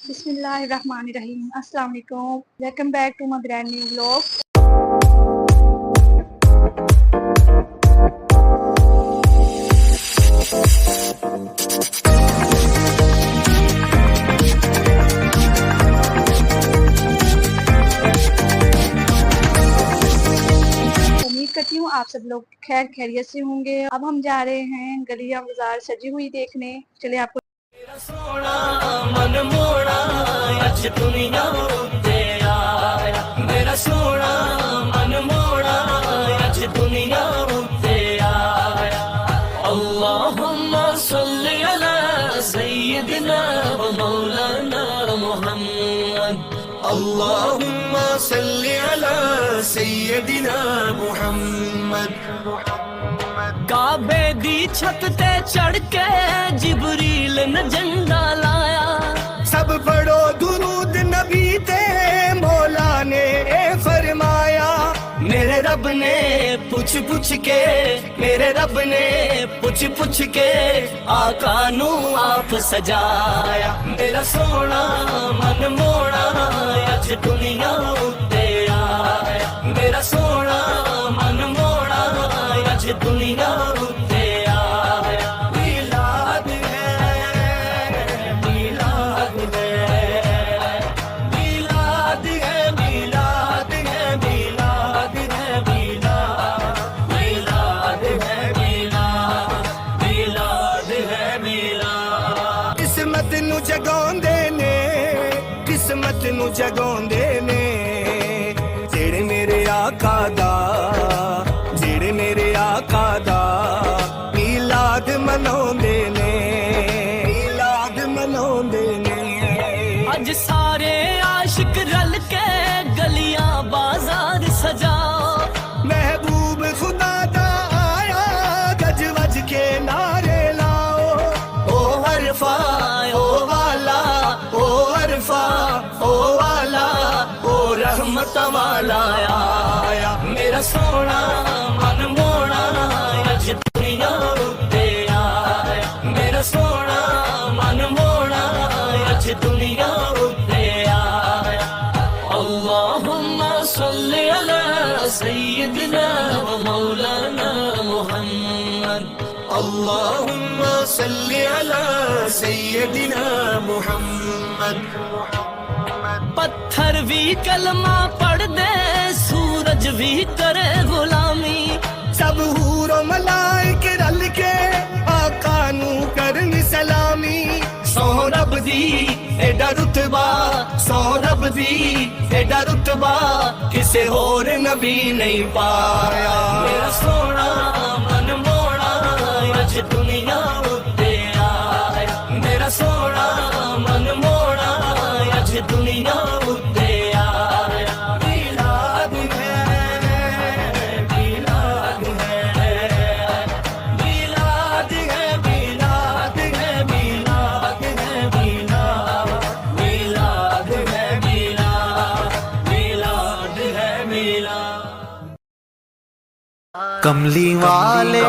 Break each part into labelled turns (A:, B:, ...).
A: बिस्मिल्लाहिर्रहमानिर्रहीम। अस्सलाम वालेकुम। Welcome back to my brand new vlog. उम्मीद करती हूँ आप सब लोग खैर खैरियत से होंगे। अब हम जा रहे हैं गलियां बाजार सजी हुई देखने। चले आपको
B: सोना मन मोड़ा अज दुनिया उत्ते आया, मेरा सोना मन मोड़ा अज दुनिया उत्ते आया। अल्लाहुम्मा सल्ली अला सय्यिदिना व मौलाना मुहम्मद, अल्लाहुम्मा सल्ली अला सय्यिदिना मुहम्मद। काबे दी छत ते चढ़ के जिबरील ने झंडा लाया, सब पढ़ो दुरूद नबी ते मौला ने फरमाया। मेरे रब ने पूछ पूछ के, मेरे रब ने पूछ पूछ के आका नू आप सजाया। मेरा सोना मन मोड़ा अज दुनिया उत्ते आया, मेरा सोना मन मोड़ा अज दुनिया उत्ते आया। मिलाद है, मिलाद है, मिलाद है, मिलाद है, मिलाद है, मिलाद है, मिलाद है, मिलाद। किस्मत नू जगाउंदे ने, किस्मत नू जगाउंदे ने जेड़े मेरे आका दा, जेड़े मेरे आका दा मिलाद मनाउंदे ने, मिलाद मनाउंदे ने। अज सारे आशिक रल के गलियां बाजार सजाओ, महबूब खुदा दा आया गज वज के नारे लाओ। ओ हरफा ओ वाला, ओ हरफा ओ वाला, ओ रहमत वाला आया। मेरा सोना मन मोड़ा अज दुनिया उत्ते आया, मेरा सोना मन मोड़ा अज दुनिया उत्ते आया। अल्लाहुम्मा सल्ली अला सय्यिदिना व मौलाना मुहम्मद, अल्लाहुम्मा सल्ली अला सय्यिदिना मुहम्मद। पत्थर भी कलमा पढ़ दे, सूरज भी करे गुलामी, सब हूरो मलाइक रल के आका नू करनी सलामी। सौ रब दी एडा रुतबा, सौ रब दी एडा रुतबा किसे होर नबी नहीं पाया। मेरा सोना मन मोड़ा अज दुनिया उत्ते आया, मेरा सोना मन मोड़ा अज दुनिया उत्ते आया। मिलाद है, मिलाद है, मिलाद है, मिलाद है, मिलाद है, मिलाद है, मिलाद है, मिलाद।
C: कमली वाले,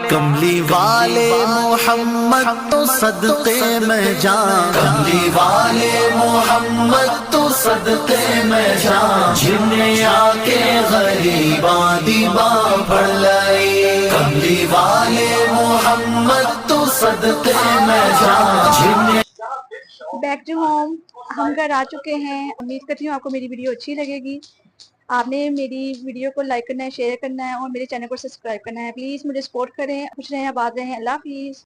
C: कमली वाले मोहम्मद तो सदके में जान, कमली वाले मोहम्मद तो सदके में जान, जिन्हें आके गरीबा दीबा पढ़ लाई। कमली वाले मोहम्मद तो सदके में जान, जिन्हें।
A: Back to home. हम घर आ चुके हैं। उम्मीद करती हूँ आपको मेरी वीडियो अच्छी लगेगी। आपने मेरी वीडियो को लाइक करना है, शेयर करना है और मेरे चैनल को सब्सक्राइब करना है। प्लीज़ मुझे सपोर्ट करें। खुश रहें, आबाद रहें। अल्लाह हाफिज़।